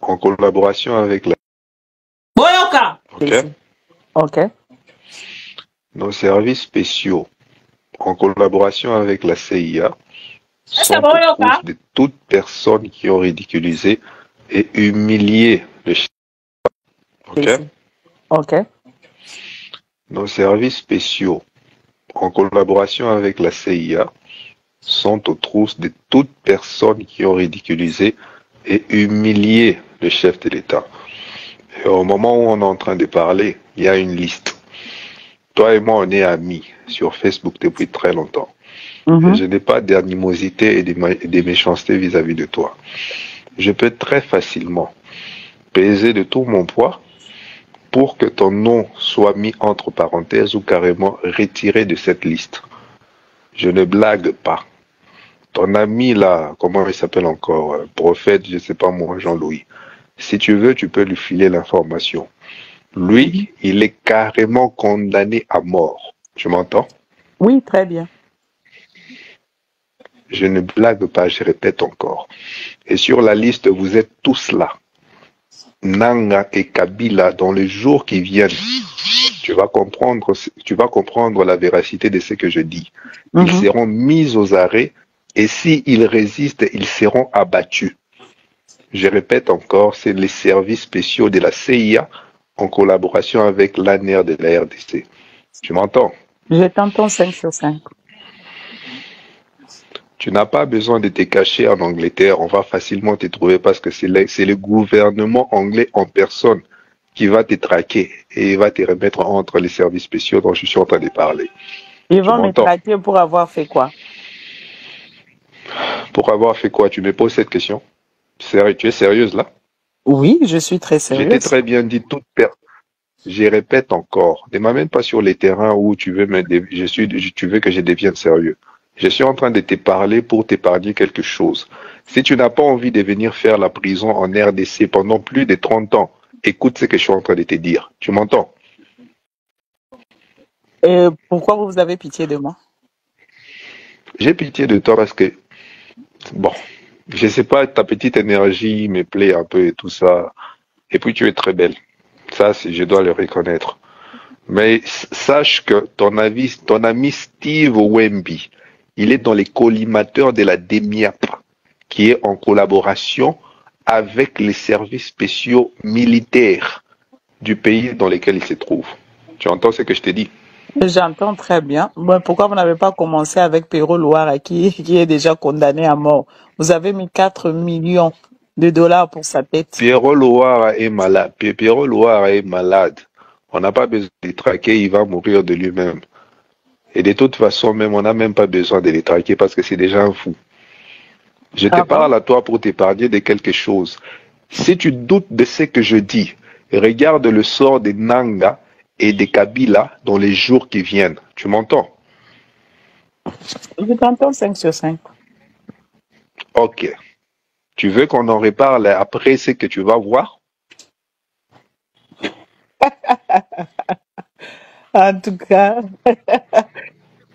en collaboration avec la... Boyoka. Ok. Ok. Nos services spéciaux, en collaboration avec la CIA, sont aux trousses de toute personne qui ont ridiculisé et humilié le chef. Ok. Ok. Nos services spéciaux, en collaboration avec la CIA, sont aux trousses de toute personne qui ont ridiculisé et humilié le chef de l'État. Et au moment où on est en train de parler, il y a une liste. Toi et moi, on est amis sur Facebook depuis très longtemps. Et je n'ai pas d'animosité et des méchancetés vis-à-vis de toi. Je peux très facilement peser de tout mon poids pour que ton nom soit mis entre parenthèses ou carrément retiré de cette liste. Je ne blague pas. Ton ami là, comment il s'appelle encore, prophète, je ne sais pas moi, Jean-Louis. Si tu veux, tu peux lui filer l'information. Lui, il est carrément condamné à mort. Tu m'entends? Oui, très bien. Je ne blague pas, je répète encore. Et sur la liste, vous êtes tous là. Nanga et Kabila, dans les jours qui viennent, tu vas comprendre la véracité de ce que je dis. Ils seront mis aux arrêts et s'ils résistent, ils seront abattus. Je répète encore, c'est les services spéciaux de la CIA en collaboration avec l'ANR de la RDC. Tu m'entends? Je t'entends 5 sur 5. Tu n'as pas besoin de te cacher en Angleterre, on va facilement te trouver parce que c'est le gouvernement anglais en personne qui va te traquer et va te remettre entre les services spéciaux dont je suis en train de parler. Ils vont me traquer pour avoir fait quoi? Pour avoir fait quoi? Tu me poses cette question? Tu es sérieuse là? Oui, je suis très sérieuse. Je t'ai très bien dit je répète encore, ne m'amène pas sur les terrains où tu veux tu veux que je devienne sérieux. Je suis en train de te parler pour t'épargner quelque chose. Si tu n'as pas envie de venir faire la prison en RDC pendant plus de 30 ans, écoute ce que je suis en train de te dire. Tu m'entends? Et pourquoi vous avez pitié de moi? J'ai pitié de toi parce que, bon, je sais pas, ta petite énergie me plaît un peu et tout ça. Et puis tu es très belle. Ça, je dois le reconnaître. Mais sache que ton ami Steve Wemby, il est dans les collimateurs de la DEMIAP, qui est en collaboration avec les services spéciaux militaires du pays dans lequel il se trouve. Tu entends ce que je te dis? J'entends très bien. Bon, pourquoi vous n'avez pas commencé avec Perrault Loire qui est déjà condamné à mort? Vous avez mis 4 millions de dollars pour sa tête. Perrault Loire est malade. Perrault Loire est malade. On n'a pas besoin de le traquer, il va mourir de lui-même. Et de toute façon, même, on n'a même pas besoin de les traquer parce que c'est déjà un fou. Je te parle à toi pour t'épargner de quelque chose. Si tu doutes de ce que je dis, regarde le sort des Nanga et des Kabila dans les jours qui viennent. Tu m'entends? Je t'entends 5 sur 5. Ok. Tu veux qu'on en reparle après ce que tu vas voir? En tout cas,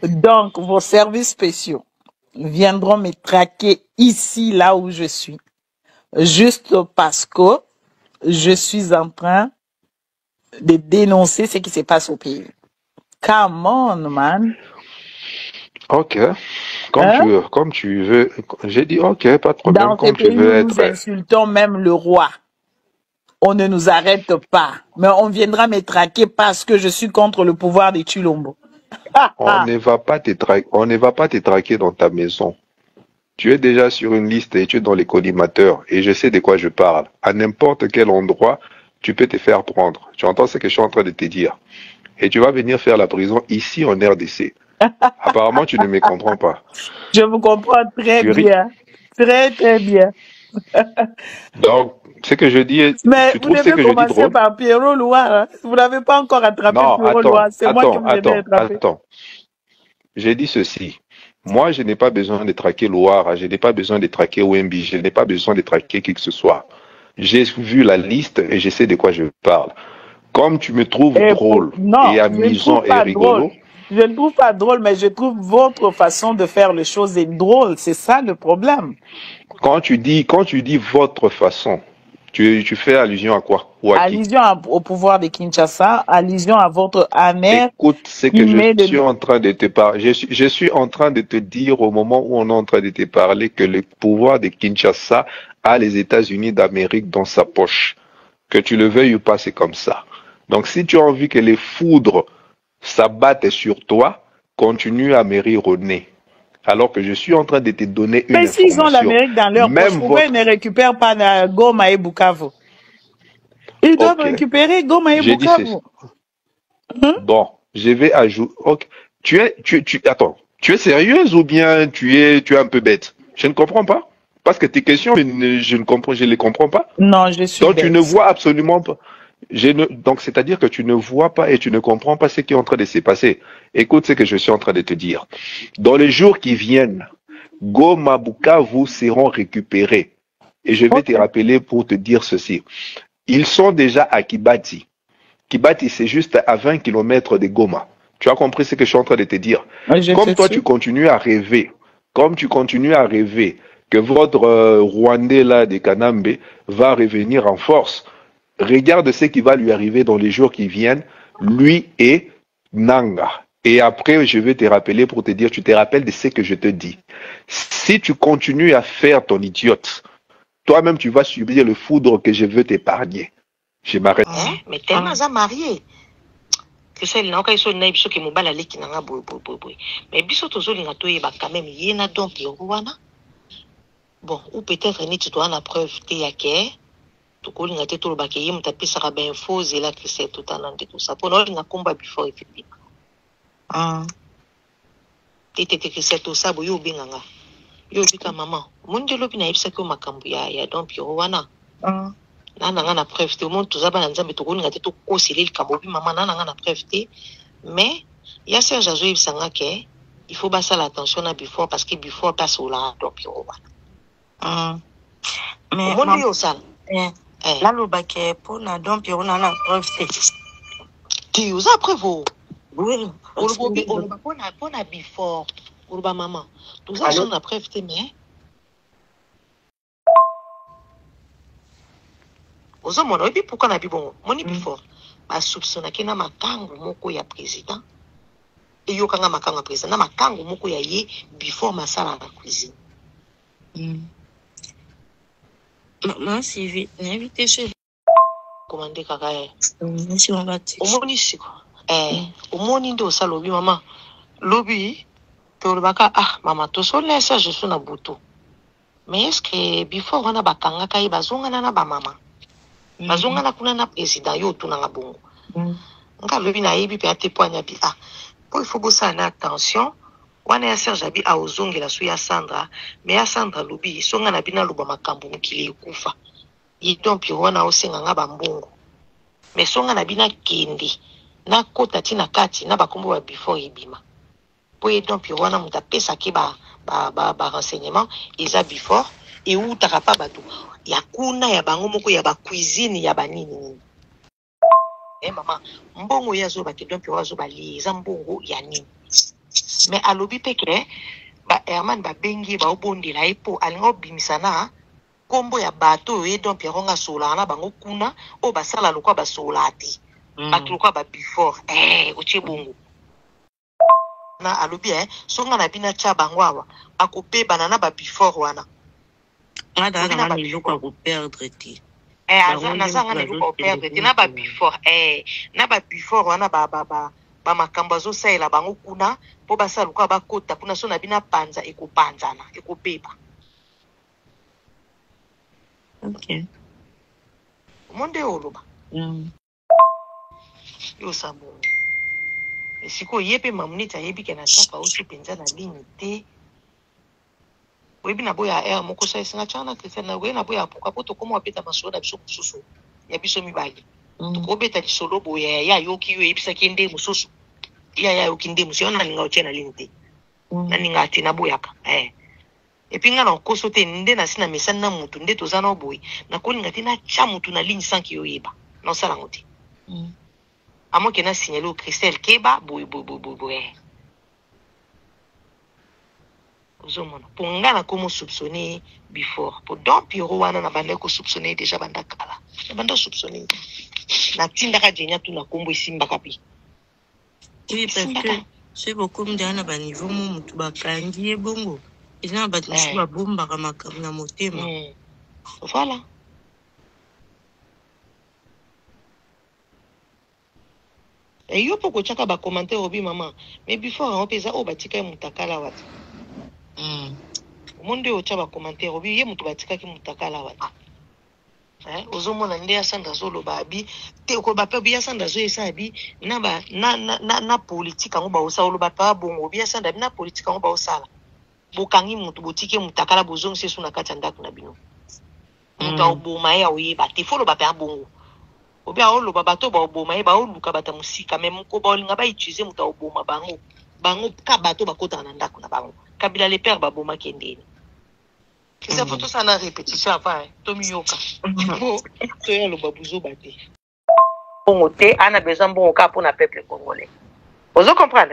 donc vos services spéciaux viendront me traquer ici, là où je suis, juste parce que je suis en train de dénoncer ce qui se passe au pays. Come on, man. Ok. Comme tu veux. J'ai dit ok, pas de problème. Dans ce pays, nous insultons même le roi. On ne nous arrête pas. Mais on viendra me traquer parce que je suis contre le pouvoir de Chilombo. On ne va pas te traquer dans ta maison. Tu es déjà sur une liste et tu es dans les collimateurs et je sais de quoi je parle. À n'importe quel endroit, tu peux te faire prendre. Tu entends ce que je suis en train de te dire. Et tu vas venir faire la prison ici en RDC. Apparemment, tu ne me comprends pas. Je vous comprends très bien. Très, très bien. Donc, ce que je dis, mais tu trouves ce que je dis drôle? par Pierrot Loire. Hein? Vous n'avez pas encore attrapé Pierrot Loire. C'est moi qui vous ai attrapé. Attends. J'ai dit ceci. Moi, je n'ai pas besoin de traquer Loire, je n'ai pas besoin de traquer Wemby, je n'ai pas besoin de traquer qui que ce soit. J'ai vu la liste et je sais de quoi je parle. Comme tu me trouves drôle et amusant et rigolo. Je ne trouve pas drôle, mais je trouve votre façon de faire les choses est drôle. C'est ça le problème. Quand tu dis votre façon, Tu fais allusion à quoi? Ou à qui? Allusion au pouvoir de Kinshasa, allusion à votre amère Écoute, c'est qui que je met suis de... en train de te parler. Je suis en train de te dire au moment où on est en train de te parler que le pouvoir de Kinshasa a les États-Unis d'Amérique dans sa poche. Que tu le veuilles ou pas, c'est comme ça. Donc si tu as envie que les foudres s'abattent sur toi, continue à me rire au nez. Alors que je suis en train de te donner une Mais s'ils ont information. l'Amérique dans leur poche, Même pourquoi ils votre... ne récupèrent pas Goma et Bukavu? Ils doivent Ok, récupérer Goma et j'ai dit c'est... Bukavu. Hein? Bon, je vais ajouter... Ok. Attends, tu es sérieuse ou bien tu es un peu bête? Je ne comprends pas. Parce que tes questions, je ne les comprends pas. Non, je suis Donc tu ne bête. vois absolument pas. Donc c'est-à-dire que tu ne vois pas et tu ne comprends pas ce qui est en train de se passer. Écoute ce que je suis en train de te dire. Dans les jours qui viennent, Goma, Bukavu seront récupérés. Et je vais te Ok. rappeler pour te dire ceci. Ils sont déjà à Kibati. Kibati, c'est juste à 20 km de Goma. Tu as compris ce que je suis en train de te dire. Je Comme te toi, tu suis. continues à rêver, comme tu continues à rêver que votre Rwandais là de Kanambe va revenir en force, regarde ce qui va lui arriver dans les jours qui viennent, lui et Nanga. Et après, je vais te rappeler pour te dire, tu te rappelles de ce que je te dis. Si tu continues à faire ton idiote, toi-même, tu vas subir le foudre que je veux t'épargner. Je m'arrête. Mais tellement ça marié. Que ça, il n'a aucun son naïf, qui m'a balayé qui n'a boy. Mais biso toujours il n'a tout yéba quand même, il y en a donc wana. Bon, ou peut-être ni tu dois en preuve te yake. Tu connais n'a tout le baquet, il m'a tapé ça ben faux et là que c'est tout en ande tout ça. Pour nous, il n'a combat before effectivement. T'étais que c'est tout ça, boyo binganga. Yo bika maman. Mon dieu lobi na ipsa ko makambu ya donc wana. Nana nga na preuve te monde tozaba na nzambe tokoni ngate to koseli likambo bi mama nana nga na preuve te mais ya Serge Azo ibsanga ke il faut basa l'attention na before parce que before passe au la donc wana mais monde yo sala là le baquet pour na donc on a la preuve te tu usa preuve oui on va pona before pour ba maman tout ça son na preuve te mais ozo mona obi pourquoi na bibongo moni before ba soupçonnaki na makango moko ya président et yo kanga makango ya président na makango moko ya ye before masala na cuisine non si vite n'invite chez commandé kaka si on va omoni siko omoni ndo sa lobi mama lobi to lobaka mama to so laisse je suis na butu mais est-ce que before wana bakanga kai bazonga na ba mama bazonga na kuna na président yo tuna nga bongo nga lobi na yebi pe atepoanya bi po il faut bosala na attention wana ya Serge abi a ozongela so ya Sandra mais ya Sandra lobi songa na bina loba makambo mukili ekufa yi donc wana osenga nga bambongo mais songa na bina kende na kota tina kati na bakombo ba before ibima po ye donc wana muta pesa ke ba renseignement eza before et ou takapa bato ya kuna ya bango moko ya ba cuisine ya banini mama mbongo ya zo ba ke donc wa zo ba liza mbongo ya nini mais alobi peke ba Herman ba bengi ba obondela epo alingo bimisana kombo ya bato ye donc nga sola na bango kuna o basala lokwa ba solati bato lokwa ba before otie bongo na alobi songa na bina cha bango awa akopeba na ba before wana ada na miloko ko perdre ti nazanga na luka operdre te na ba before na ba before wana ba makambo azosalela bango kuna po basala lokwa bakota kuna so na bina panza ekopanzana ekopeba ok monde oloba yo sabo esiko yepe mamunita yebi ke na tapa osi penza na ligne te webi na boya moko sa isinga chana Christian na we na boya pourquoi poto komo apeta masolo na biso mususu ya biso mibali to ko beta disolo boya ya yoki yo ebisa kende mususu ya yoki nde mususu na linga ochena ligne te na ninga ati na boyaka epinga na koso te nde na sina mesana na mutu nde tozana oboyi na kolinga te na cha mutu na ligne sanki yo yeba na sala ngote amo ke na signaler au Christelle Keba boy ozomona po nga na komo soupçonner before po Don Pierrot wana na bande ko soupçonner déjà banda kala na banda soupçonner na tindaka jenya tu na kombo isimbaka pi Oui, parce que c'est beaucoup de ba niveau mutu bakangi bongo. Ils n'ont pas de ba bomba kama na motema. Voilà. Et yo poko chaka ba commenter obi maman. Mais before on pesa o batika mutakala wati. Monde o chaba commenter obi ye mutu batika ki mutakala wati. Ozomona nde ya sanda zolo babi te ko ba pe ya sanda zo esa bi na ba na politique ngo ba osa lo ba pa bongo bi ya sanda na politique ngo ba osala bokangi mutu botike mutakala bozong se suna kati ndako na bino mutu oboma ya oyeba te folo ba pa bongo obi a olo ba bato ba oboma ye ba oluka bata musika même ko ba olinga ba utiliser mutu oboma bango ka bato ba kota na ndako na bango kabila le père ba boma kendeni. C'est photo ça na répétition avant Tomi Yoka. Bon, c'est le babouzo baté. Bon, on a besoin bon cas pour le peuple congolais. Vous comprenez?